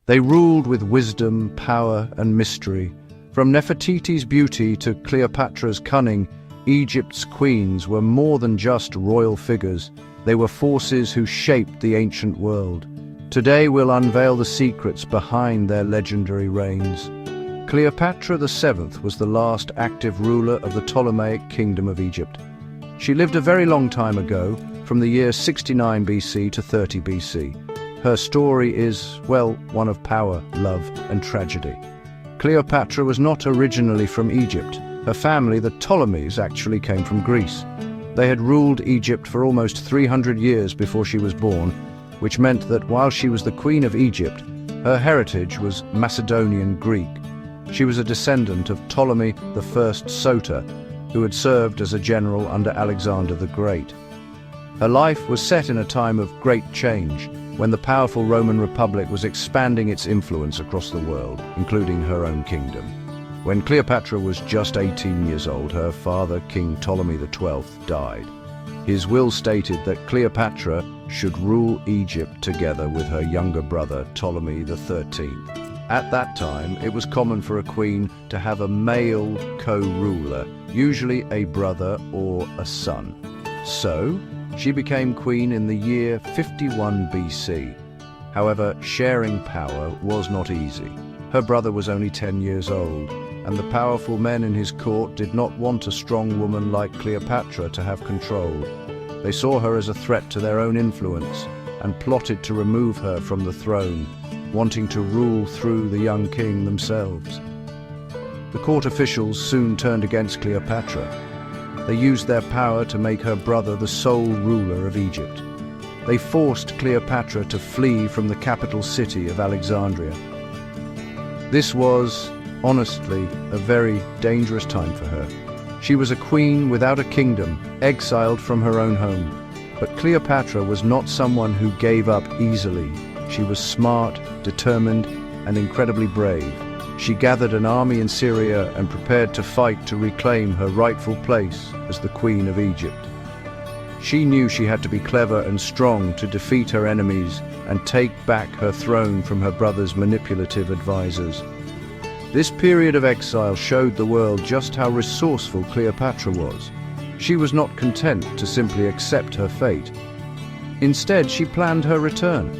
They ruled with wisdom, power, and mystery. From Nefertiti's beauty to Cleopatra's cunning, Egypt's queens were more than just royal figures. They were forces who shaped the ancient world. Today we'll unveil the secrets behind their legendary reigns. Cleopatra VII was the last active ruler of the Ptolemaic Kingdom of Egypt. She lived a very long time ago, from the year 69 BC to 30 BC. Her story is, well, one of power, love, and tragedy. Cleopatra was not originally from Egypt. Her family, the Ptolemies, actually came from Greece. They had ruled Egypt for almost 300 years before she was born, which meant that while she was the queen of Egypt, her heritage was Macedonian Greek. She was a descendant of Ptolemy I Soter, who had served as a general under Alexander the Great. Her life was set in a time of great change, when the powerful Roman Republic was expanding its influence across the world, including her own kingdom. When Cleopatra was just 18 years old, her father, King Ptolemy XII, died. His will stated that Cleopatra should rule Egypt together with her younger brother, Ptolemy XIII. At that time, it was common for a queen to have a male co-ruler, usually a brother or a son. So, she became queen in the year 51 BC. However, sharing power was not easy. Her brother was only 10 years old, and the powerful men in his court did not want a strong woman like Cleopatra to have control. They saw her as a threat to their own influence and plotted to remove her from the throne, wanting to rule through the young king themselves. The court officials soon turned against Cleopatra. They used their power to make her brother the sole ruler of Egypt. They forced Cleopatra to flee from the capital city of Alexandria. This was, honestly, a very dangerous time for her. She was a queen without a kingdom, exiled from her own home. But Cleopatra was not someone who gave up easily. She was smart, determined, and incredibly brave. She gathered an army in Syria and prepared to fight to reclaim her rightful place as the Queen of Egypt. She knew she had to be clever and strong to defeat her enemies and take back her throne from her brother's manipulative advisors. This period of exile showed the world just how resourceful Cleopatra was. She was not content to simply accept her fate. Instead, she planned her return.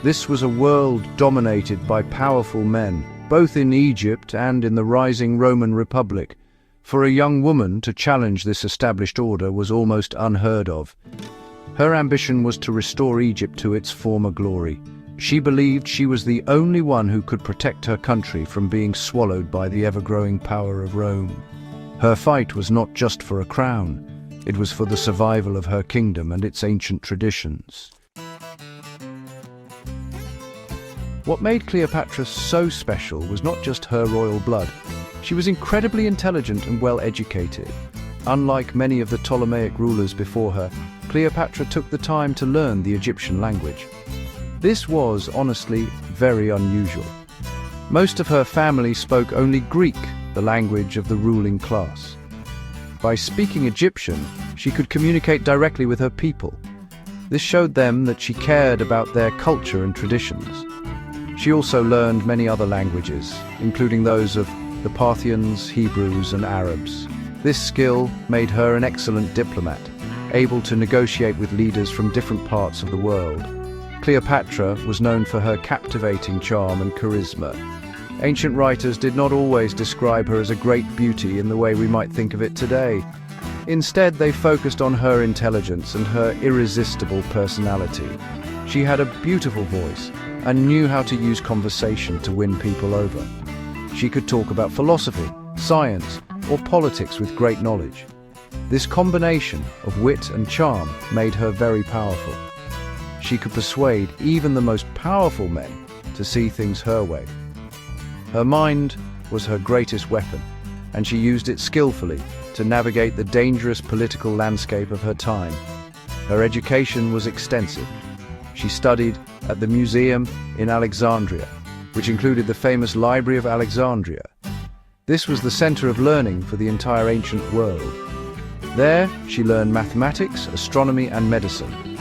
This was a world dominated by powerful men, both in Egypt and in the rising Roman Republic. For a young woman to challenge this established order was almost unheard of. Her ambition was to restore Egypt to its former glory. She believed she was the only one who could protect her country from being swallowed by the ever-growing power of Rome. Her fight was not just for a crown, it was for the survival of her kingdom and its ancient traditions. What made Cleopatra so special was not just her royal blood. She was incredibly intelligent and well-educated. Unlike many of the Ptolemaic rulers before her, Cleopatra took the time to learn the Egyptian language. This was, honestly, very unusual. Most of her family spoke only Greek, the language of the ruling class. By speaking Egyptian, she could communicate directly with her people. This showed them that she cared about their culture and traditions. She also learned many other languages, including those of the Parthians, Hebrews, and Arabs. This skill made her an excellent diplomat, able to negotiate with leaders from different parts of the world. Cleopatra was known for her captivating charm and charisma. Ancient writers did not always describe her as a great beauty in the way we might think of it today. Instead, they focused on her intelligence and her irresistible personality. She had a beautiful voice and knew how to use conversation to win people over. She could talk about philosophy, science, or politics with great knowledge. This combination of wit and charm made her very powerful. She could persuade even the most powerful men to see things her way. Her mind was her greatest weapon, and she used it skillfully to navigate the dangerous political landscape of her time. Her education was extensive. She studied at the museum in Alexandria, which included the famous Library of Alexandria. This was the center of learning for the entire ancient world. There, she learned mathematics, astronomy, and medicine.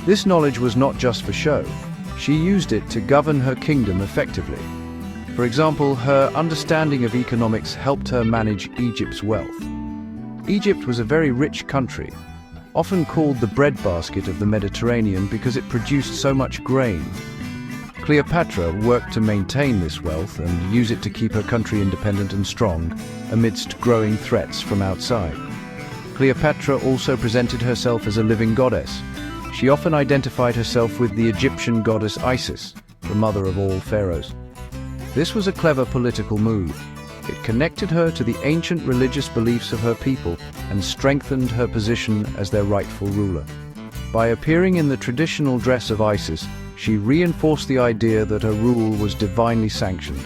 This knowledge was not just for show. She used it to govern her kingdom effectively. For example, her understanding of economics helped her manage Egypt's wealth. Egypt was a very rich country, often called the breadbasket of the Mediterranean because it produced so much grain. Cleopatra worked to maintain this wealth and use it to keep her country independent and strong amidst growing threats from outside. Cleopatra also presented herself as a living goddess. She often identified herself with the Egyptian goddess Isis, the mother of all pharaohs. This was a clever political move. It connected her to the ancient religious beliefs of her people and strengthened her position as their rightful ruler. By appearing in the traditional dress of Isis, she reinforced the idea that her rule was divinely sanctioned.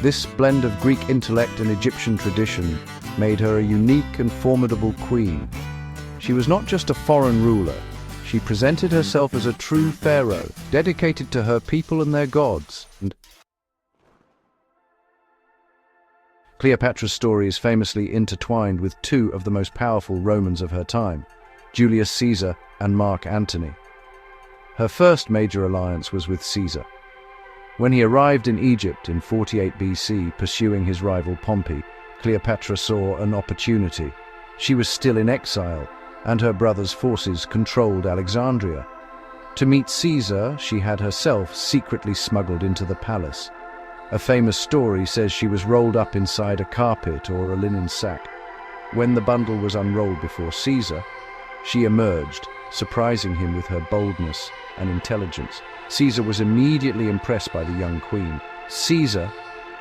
This blend of Greek intellect and Egyptian tradition made her a unique and formidable queen. She was not just a foreign ruler. She presented herself as a true pharaoh, dedicated to her people and their gods. Cleopatra's story is famously intertwined with two of the most powerful Romans of her time, Julius Caesar and Mark Antony. Her first major alliance was with Caesar. When he arrived in Egypt in 48 BC, pursuing his rival Pompey, Cleopatra saw an opportunity. She was still in exile, and her brother's forces controlled Alexandria. To meet Caesar, she had herself secretly smuggled into the palace. A famous story says she was rolled up inside a carpet or a linen sack. When the bundle was unrolled before Caesar, she emerged, surprising him with her boldness and intelligence. Caesar was immediately impressed by the young queen. Caesar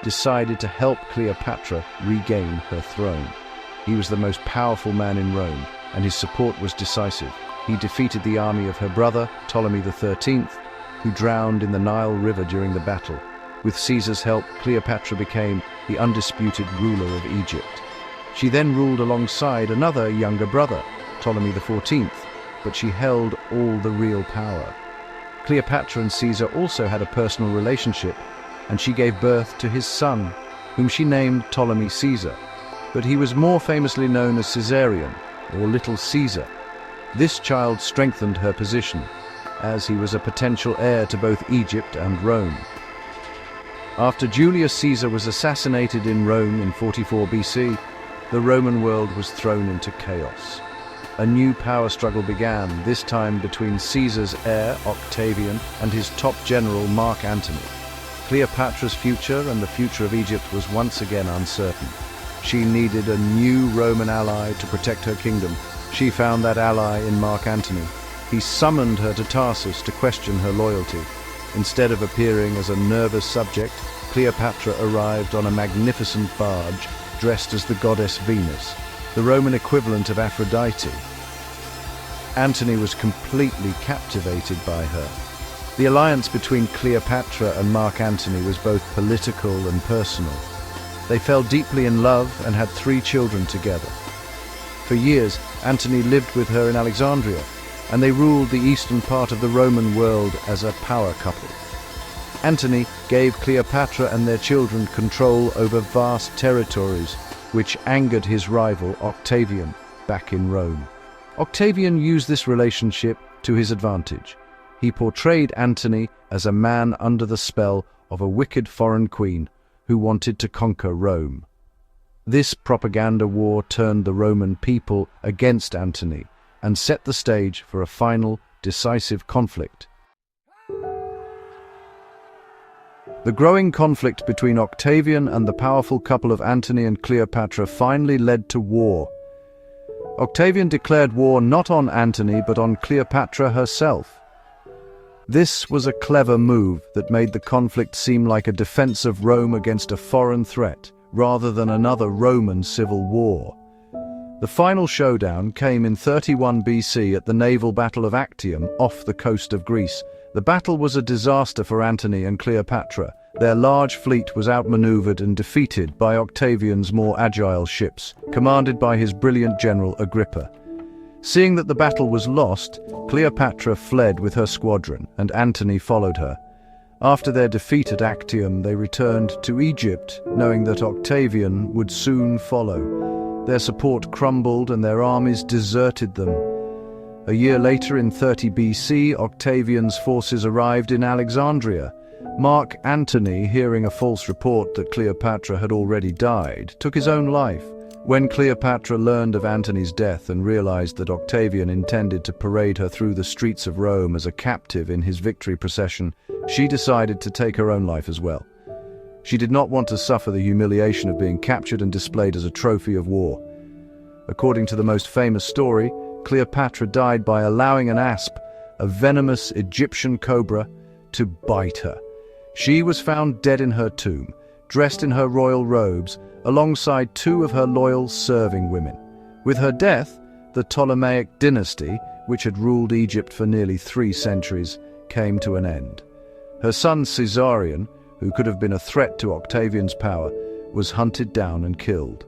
decided to help Cleopatra regain her throne. He was the most powerful man in Rome, and his support was decisive. He defeated the army of her brother, Ptolemy XIII, who drowned in the Nile River during the battle. With Caesar's help, Cleopatra became the undisputed ruler of Egypt. She then ruled alongside another younger brother, Ptolemy XIV, but she held all the real power. Cleopatra and Caesar also had a personal relationship, and she gave birth to his son, whom she named Ptolemy Caesar. But he was more famously known as Caesarion, or Little Caesar. This child strengthened her position, as he was a potential heir to both Egypt and Rome. After Julius Caesar was assassinated in Rome in 44 BC, the Roman world was thrown into chaos. A new power struggle began, this time between Caesar's heir, Octavian, and his top general, Mark Antony. Cleopatra's future and the future of Egypt was once again uncertain. She needed a new Roman ally to protect her kingdom. She found that ally in Mark Antony. He summoned her to Tarsus to question her loyalty. Instead of appearing as a nervous subject, Cleopatra arrived on a magnificent barge, dressed as the goddess Venus, the Roman equivalent of Aphrodite. Antony was completely captivated by her. The alliance between Cleopatra and Mark Antony was both political and personal. They fell deeply in love and had 3 children together. For years, Antony lived with her in Alexandria, and they ruled the eastern part of the Roman world as a power couple. Antony gave Cleopatra and their children control over vast territories, which angered his rival Octavian back in Rome. Octavian used this relationship to his advantage. He portrayed Antony as a man under the spell of a wicked foreign queen who wanted to conquer Rome. This propaganda war turned the Roman people against Antony and set the stage for a final, decisive conflict. The growing conflict between Octavian and the powerful couple of Antony and Cleopatra finally led to war. Octavian declared war not on Antony but on Cleopatra herself. This was a clever move that made the conflict seem like a defense of Rome against a foreign threat, rather than another Roman civil war. The final showdown came in 31 BC at the naval battle of Actium off the coast of Greece. The battle was a disaster for Antony and Cleopatra. Their large fleet was outmaneuvered and defeated by Octavian's more agile ships, commanded by his brilliant general Agrippa. Seeing that the battle was lost, Cleopatra fled with her squadron, and Antony followed her. After their defeat at Actium, they returned to Egypt, knowing that Octavian would soon follow. Their support crumbled and their armies deserted them. A year later, in 30 BC, Octavian's forces arrived in Alexandria. Mark Antony, hearing a false report that Cleopatra had already died, took his own life. When Cleopatra learned of Antony's death and realized that Octavian intended to parade her through the streets of Rome as a captive in his victory procession, she decided to take her own life as well. She did not want to suffer the humiliation of being captured and displayed as a trophy of war. According to the most famous story, Cleopatra died by allowing an asp, a venomous Egyptian cobra, to bite her. She was found dead in her tomb, dressed in her royal robes, alongside two of her loyal serving women. With her death, the Ptolemaic dynasty, which had ruled Egypt for nearly 3 centuries, came to an end. Her son Caesarion, who could have been a threat to Octavian's power, was hunted down and killed.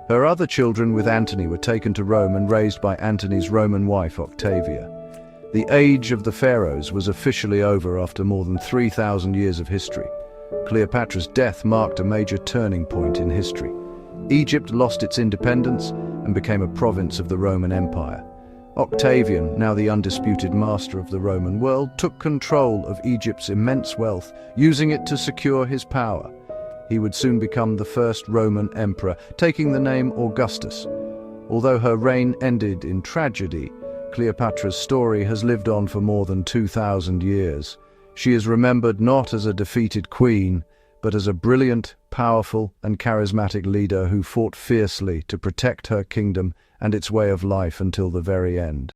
Her other children with Antony were taken to Rome and raised by Antony's Roman wife Octavia. The age of the pharaohs was officially over after more than 3,000 years of history. Cleopatra's death marked a major turning point in history. Egypt lost its independence and became a province of the Roman Empire. Octavian, now the undisputed master of the Roman world, took control of Egypt's immense wealth, using it to secure his power. He would soon become the first Roman emperor, taking the name Augustus. Although her reign ended in tragedy, Cleopatra's story has lived on for more than 2,000 years. She is remembered not as a defeated queen, but as a brilliant, powerful, and charismatic leader who fought fiercely to protect her kingdom and its way of life until the very end.